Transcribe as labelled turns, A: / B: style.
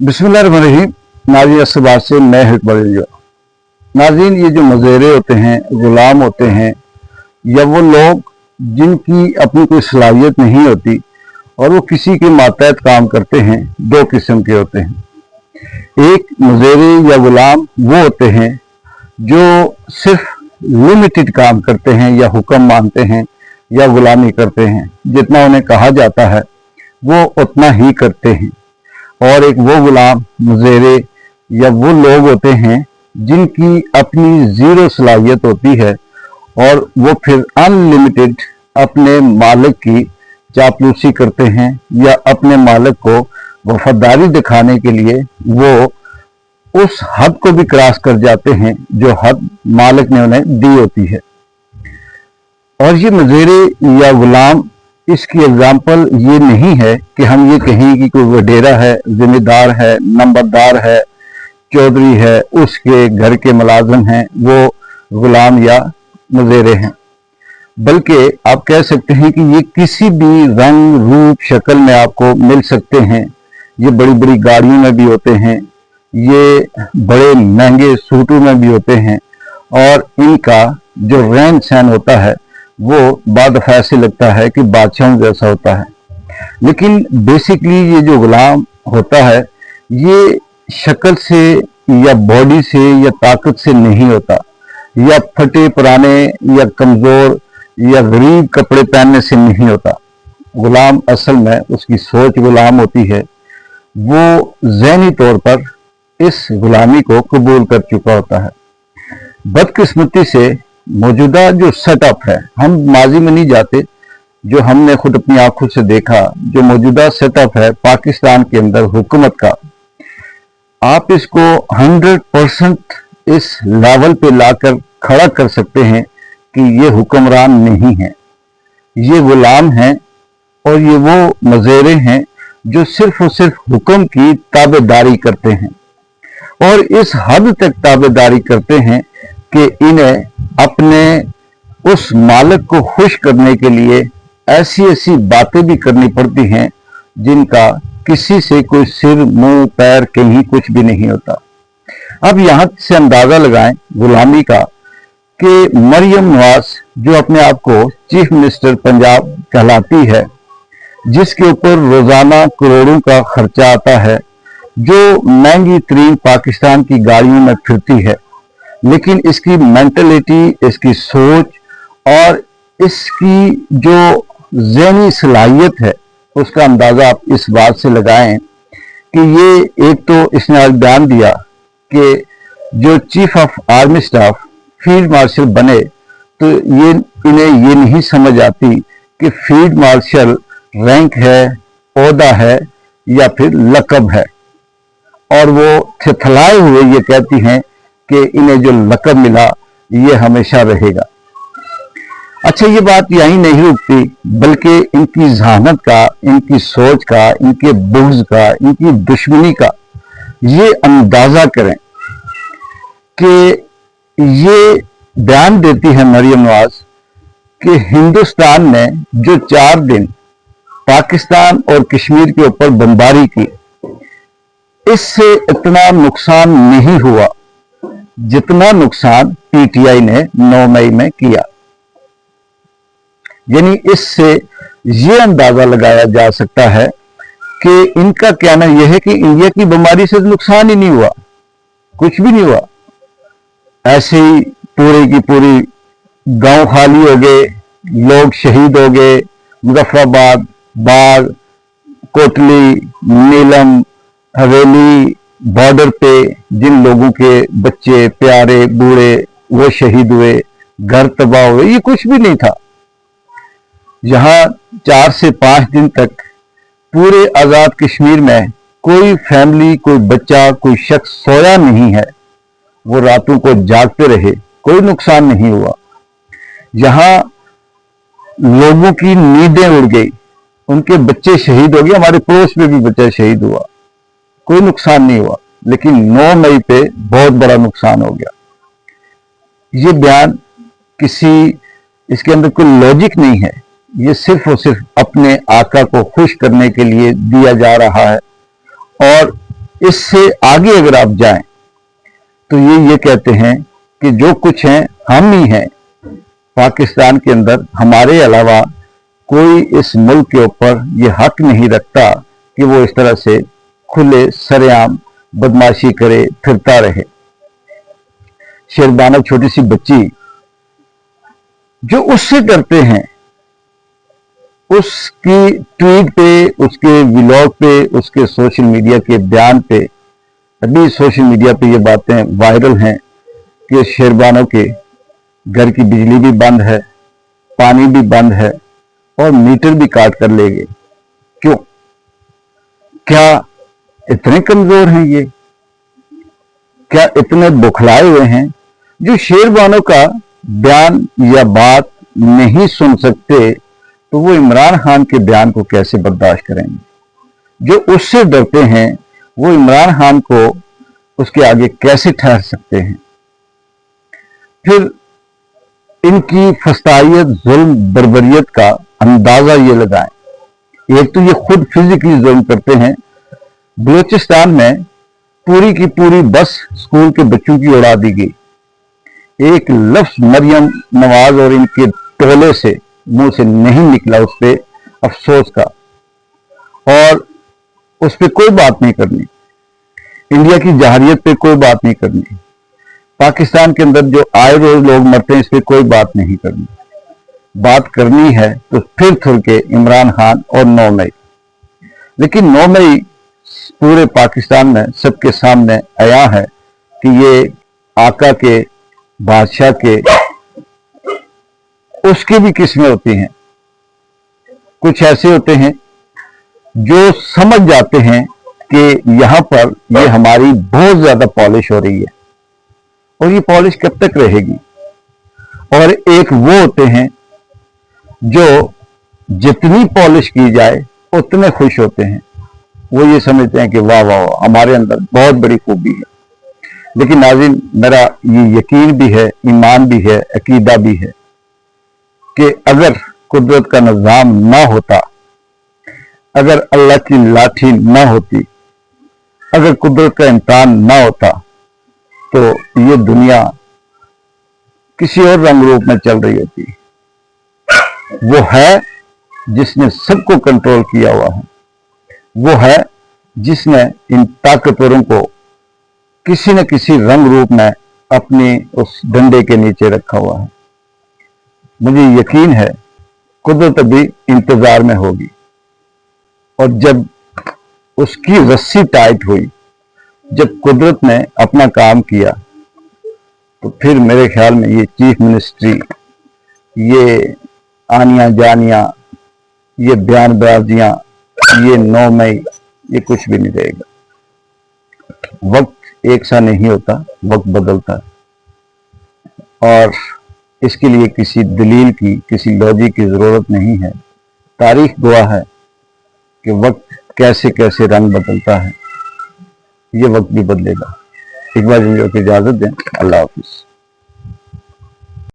A: बिस्मिल्लाहिर्रहमानिर्रहीम। नाज़रीन असबार से मैं हिकबल। नाज़रीन, ये जो मज़ेरे होते हैं, गुलाम होते हैं, या वो लोग जिनकी अपनी कोई सलाहियत नहीं होती और वो किसी के मातहत काम करते हैं, दो किस्म के होते हैं। एक मज़ेरे या गुलाम वो होते हैं जो सिर्फ लिमिटेड काम करते हैं या हुक्म मानते हैं या गुलामी करते हैं, जितना उन्हें कहा जाता है वो उतना ही करते हैं। और एक वो गुलाम मुज़ेरे या वो लोग होते हैं जिनकी अपनी ज़ीरो सलाहियत होती है और वो फिर अनलिमिटेड अपने मालिक की चापलूसी करते हैं या अपने मालिक को वफादारी दिखाने के लिए वो उस हद को भी क्रॉस कर जाते हैं जो हद मालिक ने उन्हें दी होती है। और ये मज़ेरे या गुलाम, इसकी एग्जाम्पल ये नहीं है कि हम ये कहें कि कोई वडेरा है, जिम्मेदार है, नंबरदार है, चौधरी है, उसके घर के मुलाजिम हैं, वो गुलाम या मज़ेरे हैं। बल्कि आप कह सकते हैं कि ये किसी भी रंग रूप शक्ल में आपको मिल सकते हैं। ये बड़ी बड़ी गाड़ियों में भी होते हैं, ये बड़े महंगे सूटों में भी होते हैं, और इनका जो रहन सहन होता है वो बाद ऐसे लगता है कि बादशाहों जैसा होता है। लेकिन बेसिकली ये जो गुलाम होता है ये शक्ल से या बॉडी से या ताकत से नहीं होता, या फटे पुराने या कमज़ोर या गरीब कपड़े पहनने से नहीं होता। गुलाम असल में उसकी सोच गुलाम होती है, वो ज़हनी तौर पर इस गुलामी को कबूल कर चुका होता है। बदकिस्मती से मौजूदा जो सेटअप है, हम माजी में नहीं जाते, जो हमने खुद अपनी आंखों से देखा, जो मौजूदा सेटअप है पाकिस्तान के अंदर हुकूमत का, आप इसको 100% इस लेवल पे लाकर खड़ा कर सकते हैं कि ये हुक्मरान नहीं है, ये गुलाम हैं। और ये वो मज़ेरे हैं जो सिर्फ और सिर्फ हुक्म की ताबेदारी करते हैं, और इस हद तक ताबेदारी करते हैं कि इन्हें अपने उस मालिक को खुश करने के लिए ऐसी ऐसी बातें भी करनी पड़ती हैं जिनका किसी से कोई सिर मुंह पैर कहीं कुछ भी नहीं होता। अब यहां से अंदाजा लगाएं गुलामी का कि मरियम नवाज, जो अपने आप को चीफ मिनिस्टर पंजाब कहलाती है, जिसके ऊपर रोजाना करोड़ों का खर्चा आता है, जो महंगी तरीन पाकिस्तान की गाड़ियों में फिरती है, लेकिन इसकी मेंटलिटी, इसकी सोच और इसकी जो ज़हनी सलाहियत है उसका अंदाज़ा आप इस बात से लगाएं कि ये एक तो इसने आज बयान दिया कि जो chief of army staff field marshal बने, तो ये इन्हें ये नहीं समझ आती कि फील्ड मार्शल रैंक है, ओहदा है या फिर लकब है, और वो थथलाए हुए ये कहती हैं कि इन्हें जो लकब मिला ये हमेशा रहेगा। अच्छा, ये बात यहीं नहीं रुकती, बल्कि इनकी जहानत का, इनकी सोच का, इनके बुग़्ज़ का, इनकी दुश्मनी का ये अंदाजा करें कि ये बयान देती है मरियम नवाज कि हिंदुस्तान ने जो 4 दिन पाकिस्तान और कश्मीर के ऊपर बमबारी की, इससे इतना नुकसान नहीं हुआ जितना नुकसान पीटीआई ने 9 मई में किया। यानी इससे यह अंदाजा लगाया जा सकता है कि इनका कहना यह है कि इंडिया की बीमारी से नुकसान ही नहीं हुआ, कुछ भी नहीं हुआ। ऐसे ही पूरी की पूरी गांव खाली हो गए, लोग शहीद हो गए। मुजफ्फराबाद, बाग, कोटली, नीलम, हवेली, बॉर्डर पे जिन लोगों के बच्चे प्यारे बूढ़े वो शहीद हुए, घर तबाह हुए, ये कुछ भी नहीं था। यहाँ 4 से 5 दिन तक पूरे आज़ाद कश्मीर में कोई फैमिली, कोई बच्चा, कोई शख्स सोया नहीं है, वो रातों को जागते रहे, कोई नुकसान नहीं हुआ। यहाँ लोगों की नींदें उड़ गई, उनके बच्चे शहीद हो गए, हमारे पड़ोस में भी बच्चा शहीद हुआ, कोई नुकसान नहीं हुआ। लेकिन 9 मई पे बहुत बड़ा नुकसान हो गया। ये बयान इसके अंदर कोई लॉजिक नहीं है, ये सिर्फ और सिर्फ अपने आका को खुश करने के लिए दिया जा रहा है। और इससे आगे अगर आप जाएं तो ये कहते हैं कि जो कुछ हैं हम ही हैं। पाकिस्तान के अंदर हमारे अलावा कोई इस मुल्क के ऊपर ये हक नहीं रखता कि वो इस तरह से खुले सरेआम बदमाशी करे, फिरता रहे। शेरबानो छोटी सी बच्ची जो उससे डरते हैं, उसकी ट्वीट पे, उसके व्लॉग पे, उसके सोशल मीडिया के बयान पे, अभी सोशल मीडिया पे ये बातें वायरल हैं कि शेरबानो के घर की बिजली भी बंद है, पानी भी बंद है और मीटर भी काट कर ले गए। क्यों? क्या इतने कमजोर हैं ये? क्या इतने बुखलाए हुए हैं जो शेरबानो का बयान या बात नहीं सुन सकते, तो वो इमरान खान के बयान को कैसे बर्दाश्त करेंगे? जो उससे डरते हैं वो इमरान खान को उसके आगे कैसे ठहर सकते हैं? फिर इनकी फस्तायत, जुल्म, बर्बरियत का अंदाजा ये लगाएं। एक तो ये खुद फिजिकली जुल्म करते हैं। बलूचिस्तान में पूरी की पूरी बस स्कूल के बच्चों की उड़ा दी गई। एक लफ्ज मरियम नवाज और इनके टोले से मुंह से नहीं निकला उस पे अफसोस का, और उस पे कोई बात नहीं करनी। इंडिया की जहारियत पे कोई बात नहीं करनी। पाकिस्तान के अंदर जो आए रोज लोग मरते हैं, इस पे कोई बात नहीं करनी। बात करनी है तो फिर थुर के इमरान खान और 9 मई। लेकिन 9 मई पूरे पाकिस्तान में सबके सामने आया है कि ये आका के, बादशाह के, उसकी भी किस्में होती हैं। कुछ ऐसे होते हैं जो समझ जाते हैं कि यहां पर ये हमारी बहुत ज्यादा पॉलिश हो रही है और ये पॉलिश कब तक रहेगी। और एक वो होते हैं जो जितनी पॉलिश की जाए उतने खुश होते हैं। वो ये समझते हैं कि वाह वाह वाह, हमारे अंदर बहुत बड़ी खूबी है। लेकिन नाज़रीन, मेरा ये यकीन भी है, ईमान भी है, अकीदा भी है कि अगर कुदरत का निज़ाम ना होता, अगर अल्लाह की लाठी ना होती, अगर कुदरत का इम्तिहान ना होता, तो ये दुनिया किसी और रंग रूप में चल रही होती। वो है जिसने सबको कंट्रोल किया हुआ है। वो है जिसने इन ताकतवरों को किसी न किसी रंग रूप में अपने उस डंडे के नीचे रखा हुआ है। मुझे यकीन है कुदरत अभी इंतजार में होगी, और जब उसकी रस्सी टाइट हुई, जब कुदरत ने अपना काम किया, तो फिर मेरे ख्याल में ये चीफ मिनिस्ट्री, ये आनिया जानिया, ये बयानबाजियां, ये 9 मई, ये कुछ भी नहीं रहेगा। वक्त एक सा नहीं होता, वक्त बदलता है, और इसके लिए किसी दलील की, किसी लॉजिक की जरूरत नहीं है। तारीख गवाह है कि वक्त कैसे कैसे रंग बदलता है। ये वक्त भी बदलेगा। एक बार इजाजत दें। अल्लाह हाफिज।